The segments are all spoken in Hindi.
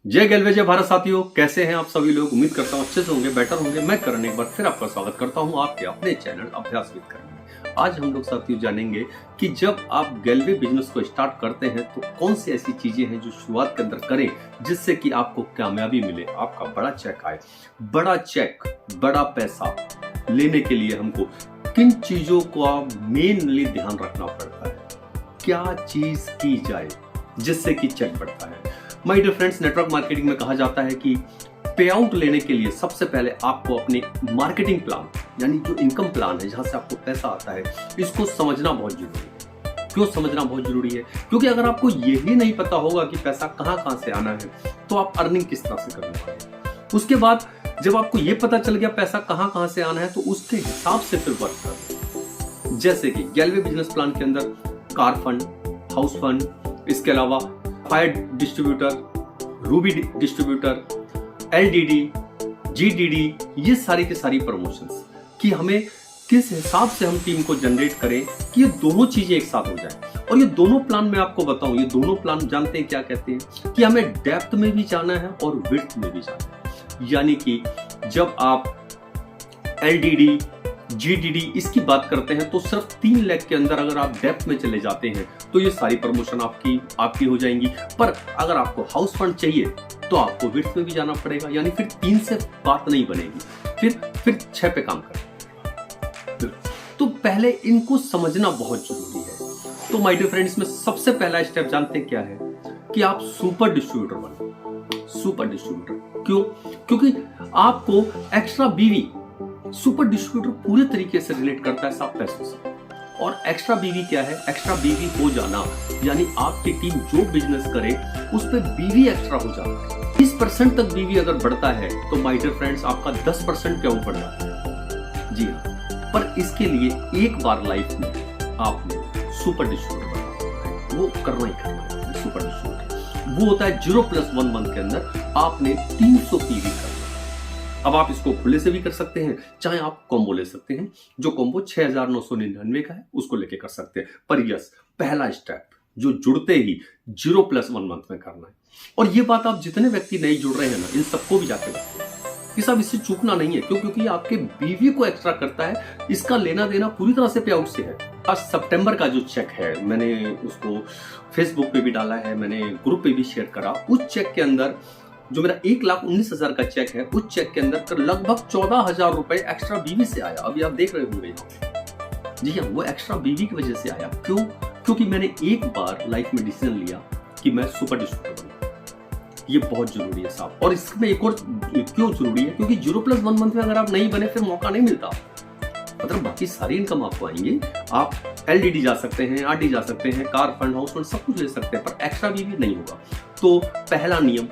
जय गैल्वे जय भारत साथियों, कैसे हैं आप सभी लोग। उम्मीद करता हूं अच्छे से होंगे, बेटर होंगे। मैं करण एक बार फिर आपका स्वागत करता हूं आपके अपने चैनल अभ्यास विद करण में। आज हम लोग साथियों जानेंगे कि जब आप गैल्वे बिजनेस को स्टार्ट करते हैं तो कौन सी ऐसी चीजें हैं जो शुरुआत के अंदर करें जिससे कि आपको कामयाबी मिले, आपका बड़ा चेक आए। बड़ा चेक, बड़ा पैसा लेने के लिए हमको किन चीजों का मेनली ध्यान रखना पड़ता है, क्या चीज की जाए जिससे कि चेक बढ़ता है। My dear friends, network marketing में कहा जाता है कि पे आउट लेने के लिए सबसे पहले आपको अपने मार्केटिंग प्लान यानी जो इनकम प्लान है, जहां से आपको पैसा आता है, इसको समझना बहुत जरूरी है। क्यों समझना बहुत जरूरी है? क्योंकि अगर आपको यही नहीं पता होगा कि पैसा कहां से आना है तो आप अर्निंग किस तरह से करने वाले। उसके बाद जब आपको ये पता चल गया पैसा कहां से आना है तो उसके हिसाब से फिर वर्क करना। जैसे कि गैल्वे बिजनेस प्लान के अंदर कार फंड, हाउस फंड, इसके अलावा फायर डिस्ट्रीब्यूटर, रूबी डिस्ट्रीब्यूटर, एलडीडी, जीडीडी, ये सारी की सारी प्रमोशंस कि हमें किस हिसाब से हम टीम को जनरेट करें कि ये दोनों चीजें एक साथ हो जाए। और ये दोनों प्लान मैं आपको बताऊं, ये दोनों प्लान जानते हैं क्या कहते हैं कि हमें डेप्थ में भी जाना है और विड्थ में भी जाना है। यानी कि जब आप एलडीडी, जीडीडी इसकी बात करते हैं तो सिर्फ 3 लाख के अंदर अगर आप डेप्थ में चले जाते हैं तो ये सारी प्रमोशन आपकी हो जाएंगी। पर अगर आपको हाउस फंड चाहिए तो आपको विड्थ में भी जाना पड़ेगा, यानी फिर 3 से बात नहीं बनेगी, फिर 6 पे काम करें। तो पहले इनको समझना बहुत जरूरी है। तो माय डियर फ्रेंड्स, में सबसे पहला स्टेप जानते हैं क्या है कि आप सुपर डिस्ट्रीब्यूटर बनो। सुपर डिस्ट्रीब्यूटर क्यों? क्योंकि आपको एक्स्ट्रा बीवी, सुपर डिस्ट्रीब्यूटर पूरे तरीके से रिलेट करता है साफ पैसों से। और एक्स्ट्रा बीवी क्या है? एक्स्ट्रा बीवी हो जाना यानी आपकी टीम जो बिजनेस करे उस पे बीवी एक्स्ट्रा हो जाना। 20% तक बीवी अगर बढ़ता है तो माय डियर फ्रेंड्स आपका 10% क्या बढ़ जाता है। जी हाँ, पर इसके लिए एक बार लाइफ में आपने सुपर डिस्ट्रीब्यूटर बनना है, वो करना ही करना है। सुपर डिस्ट्रीब्यूटर वो होता है 0+1 मंथ के अंदर आपने 300 पीवी करना। अब आप इसको खुले से भी कर सकते हैं, चाहे आप कॉम्बो ले सकते हैं। जो कॉम्बो 6,999 का है उसको लेके कर सकते हैं। पर यस, पहला स्टेप जो जुड़ते ही 0+1 मंथ में करना है। और ये बात आप जितने व्यक्ति नए जुड़ रहे हैं ना, इन सबको भी जाके बताओ कि साहब इससे चूकना नहीं है। क्यों? क्योंकि आपके बीवी को एक्स्ट्रा करता है, इसका लेना देना पूरी तरह से पे आउट से है। आज सितंबर का जो चेक है, मैंने उसको फेसबुक पे भी डाला है, मैंने ग्रुप पे भी शेयर करा। उस चेक के अंदर जो मेरा 1,19,000 का चेक है, उस चेक के अंदर लगभग 14,000 रुपए एक्स्ट्रा बीवी से आया। अभी आप देख रहे होंगे। जी हाँ, वो एक्स्ट्रा बीवी की वजह से आया। क्यों? क्योंकि मैंने एक बार लाइफ में डिसीजन लिया कि मैं सुपर डिस्ट्रीब्यूटर बनूं। ये बहुत जरूरी है साहब। और इसमें एक और क्यों जरूरी है? क्योंकि 0+1 मंथ में अगर आप नहीं बने फिर मौका नहीं मिलता। मतलब बाकी सारी इनकम आपको आएंगी। आप एलडीडी जा सकते हैं, आरडी जा सकते हैं, कार फंड, हाउस फंड सब कुछ ले सकते हैं, पर एक्स्ट्रा बीवी नहीं होगा। तो पहला नियम,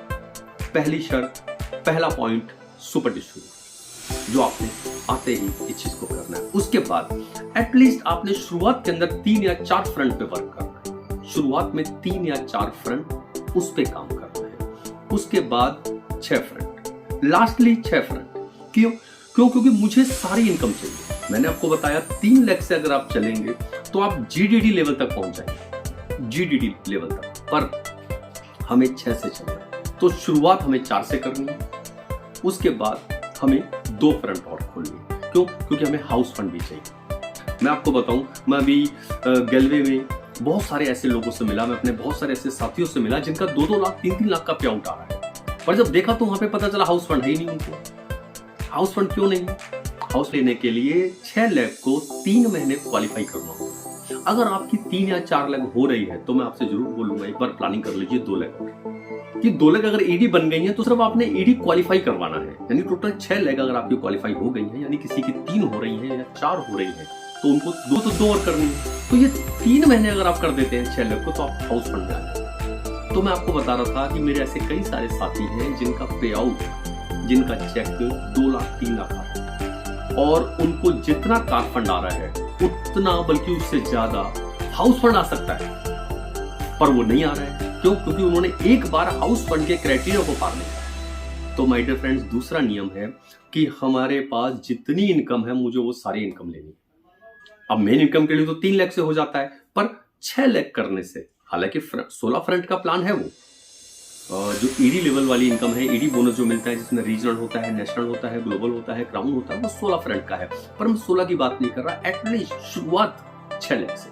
पहली शर्त, पहला पॉइंट सुपर डिस्ट्रीब्यूटर, जो आपने आते ही इस चीज को करना है। उसके बाद एटलीस्ट आपने शुरुआत के अंदर 3 या 4 फ्रंट पे वर्क करना है। शुरुआत में 3 या 4 फ्रंट उस पे काम करना है। उसके बाद 6 फ्रंट, लास्टली 6 फ्रंट। क्यों? क्योंकि मुझे सारी इनकम चाहिए। मैंने आपको बताया 3 लाख से अगर आप चलेंगे तो आप जीडीडी लेवल तक पहुंच जाएंगे, जीडीडी लेवल तक। पर हमें 6 से चलना है। तो शुरुआत हमें 4 से करनी है। उसके बाद हमें 2 फ्रंट और खोलनी है। क्यों? क्योंकि हमें हाउस फंड भी चाहिए। मैं आपको बताऊं, मैं अभी गैल्वे में बहुत सारे ऐसे लोगों से मिला, मैं अपने बहुत सारे ऐसे साथियों से मिला जिनका 2-2 लाख 3-3 लाख का पे आउट आ रहा है। पर जब देखा तो वहां पे पता चला हाउस फंड है ही नहीं उनको। हाउस फंड क्यों नहीं? हाउस लेने के लिए 6 लाख को 3 महीने क्वालिफाई करना होगा। अगर आपकी 3 या 4 लाख हो रही है तो मैं आपसे जरूर बोलूंगा एक बार प्लानिंग कर लीजिए 2 लाख कि 2 लाख अगर ईडी बन गई है तो सिर्फ आपने ईडी क्वालिफाई करवाना है। यानी टोटल 6 लाख अगर आपकी क्वालिफाई हो गई है, यानी किसी की 3 हो रही है या 4 हो रही है तो उनको 2 और करनी है। तो ये 3 महीने अगर आप कर देते हैं 6 लाख को तो आप हाउस फंड में आ जाए। तो मैं आपको बता रहा था कि मेरे ऐसे कई सारे साथी हैं जिनका पे आउट, जिनका चेक 2 लाख 3 लाख आता है और उनको जितना कार फंड आ रहा है उतना बल्कि उससे ज्यादा हाउस फंड आ सकता है, पर वो नहीं आ रहा है। क्यों? क्योंकि उन्होंने एक बार हाउस फंड के क्राइटेरिया को पार नहीं किया। तो माय डियर फ्रेंड्स, दूसरा नियम है कि हमारे पास जितनी इनकम है मुझे वो सारी इनकम लेनी है। अब मेन इनकम के लिए तो 3 लाख से हो जाता है, पर 6 लाख करने से, हालांकि 16 फ्रंट का प्लान है वो, जो ईडी लेवल वाली इनकम है, ईडी बोनस जो मिलता है जिसमें रीजनल होता है, नेशनल होता है, ग्लोबल होता है, क्राउन होता है, वो 16 फ्रंट का है। पर मैं 16 की बात नहीं कर रहा, एटलीस्ट शुरुआत 6 लाख से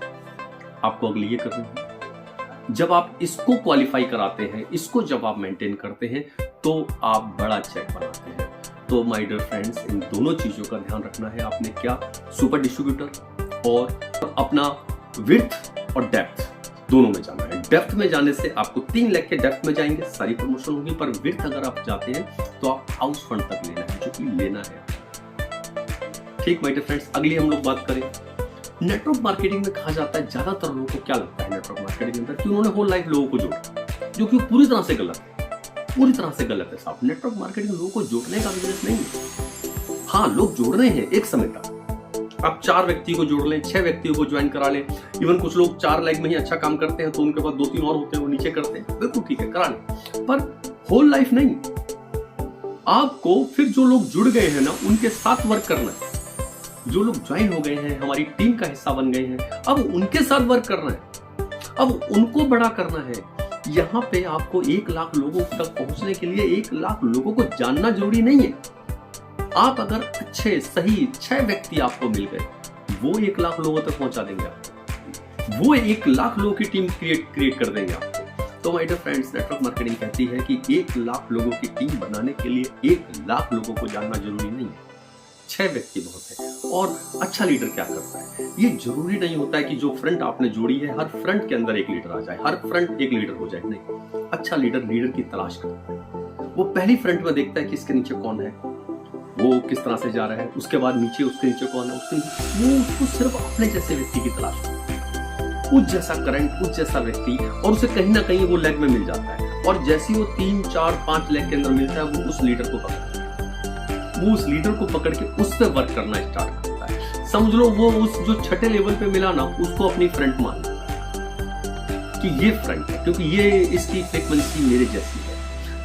आपको अगली ये करनी है। जब आप इसको क्वालिफाई कराते हैं, इसको जब आप मेंटेन करते हैं, तो आप बड़ा चेक बनाते हैं। तो माय डियर फ्रेंड्स, इन दोनों चीजों का ध्यान रखना है आपने। क्या? सुपर डिस्ट्रीब्यूटर और अपना विड्थ और डेप्थ दोनों में जाना है। डेप्थ में जाने से आपको 3 लाख के डेप्थ में जाएंगे, सारी प्रमोशन होगी। पर विड्थ अगर आप जाते हैं तो आप हाउस फंड तक लेना है, जो कि लेना है। ठीक माय डियर फ्रेंड्स, अगली हम लोग बात करें नेटवर्क मार्केटिंग में। कहा जाता है, ज्यादातर लोगों को क्या लगता है नेटवर्क मार्केटिंग के अंदर कि उन्होंने होल लाइफ लोगों को जोड़ा, जो कि पूरी तरह से गलत है। पूरी तरह से गलत है साहब। नेटवर्क मार्केटिंग लोगों को जोड़ने का बिजनेस नहीं है। हाँ, लोग जोड़ रहे हैं एक समय तक। आप 4 व्यक्ति को जोड़ लें, 6 व्यक्तियों को ज्वाइन करा लें। इवन कुछ लोग 4 लाख में ही अच्छा काम करते हैं, तो उनके पास 2-3 और होते हैं, वो नीचे करते हैं, बिल्कुल ठीक है, करा लें। पर होल लाइफ नहीं। आपको फिर जो लोग जुड़ गए हैं ना, उनके साथ वर्क करना है। जो लोग ज्वाइन हो गए हैं, हमारी टीम का हिस्सा बन गए हैं, अब उनके साथ वर्क करना है, अब उनको बड़ा करना है। यहाँ पे आपको 1 लाख लोगों तक पहुंचने के लिए 1 लाख लोगों को जानना जरूरी नहीं है। आप अगर अच्छे सही 6 व्यक्ति आपको मिल गए, वो 1 लाख लोगों तक पहुंचा देंगे आपको। वो 1 लाख लोगों की टीम क्रिएट कर देंगे आपको। तो my dear friends, network marketing कहती है कि 1 लाख लोगों की टीम बनाने के लिए 1 लाख लोगों को जानना जरूरी नहीं है, 6 व्यक्ति बहुत है। और अच्छा लीडर क्या करता है, ये जरूरी नहीं होता है कि जो फ्रंट आपने जोड़ी है, हर फ्रंट के अंदर एक लीडर आ जाए, हर फ्रंट एक लीडर हो जाए। नहीं, अच्छा लीडर की तलाश करता है। वो पहली फ्रंट में देखता है कि इसके नीचे कौन है, वो किस तरह से जा रहा है, उसके बाद नीचे उसके नीचे कौन है, वो उसको सिर्फ अपने जैसे व्यक्ति की तलाश करता है, उस जैसा करंट, उस जैसा व्यक्ति, और उसे कहीं ना कहीं वो लेग में मिल जाता है। और जैसे ही वो 3, 4, 5 लेग के अंदर मिलता है, वो उस लीडर को पकड़ता है। वो उस लीडर को पकड़ के उस पे वर्क करना स्टार्ट करता है। समझ लो वो उस जो छठे लेवल पे मिला ना, उसको अपनी फ्रंट मान कि ये फ्रंट है, क्योंकि ये इसकी फ्रीक्वेंसी मेरे जैसी है।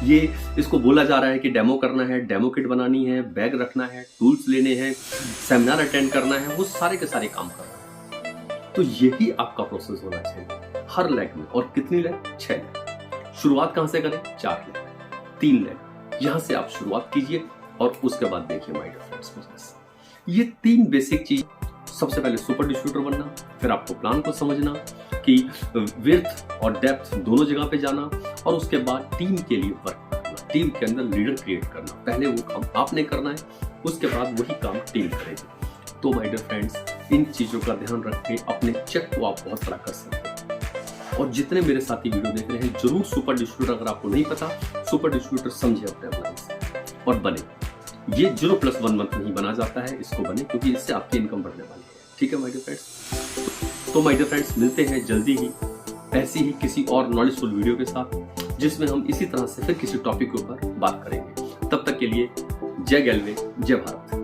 ये इसको बोला जा रहा है कि डेमो करना है, डेमो किट बनानी है, बैग रखना है, टूल्स लेने हैं, सेमिनार अटेंड करना है, वो सारे के सारे काम करना है। तो यही आपका प्रोसेस होना चाहिए हर लेग में। और कितनी लेग? 6 लेग। शुरुआत कहां से करें? 4 लेग, 3 लेग, यहां से आप शुरुआत कीजिए और उसके बाद देखिए माय डियर फ्रेंड्स बिजनेस। ये 3 बेसिक चीज, सबसे पहले सुपर डिस्ट्रीब्यूटर बनना, फिर आपको प्लान को समझना कि विड्थ और डेप्थ दोनों जगह पे जाना, और उसके बाद टीम के लिए वर्क करना, टीम के अंदर लीडर क्रिएट करना। पहले वो काम आपने करना है, उसके बाद वही काम टीम करेगी। तो माय डियर फ्रेंड्स, इन चीजों का ध्यान रख के अपने चेक को आप बहुत बड़ा कर सकते हैं। और जितने मेरे साथी वीडियो देख रहे हैं, जरूर सुपर डिस्ट्रीब्यूटर, अगर आपको नहीं पता, सुपर डिस्ट्रीब्यूटर समझे अपने प्लान से और बने। ये 0+1 मंथ नहीं बना जाता है, इसको बने, क्योंकि इससे आपकी इनकम बढ़ने वाली है। ठीक है माय डियर फ्रेंड्स। तो माय डियर फ्रेंड्स, मिलते हैं जल्दी ही ऐसी ही किसी और नॉलेजफुल वीडियो के साथ, जिसमें हम इसी तरह से फिर किसी टॉपिक के ऊपर बात करेंगे। तब तक के लिए जय गैल्वे, जय भारत।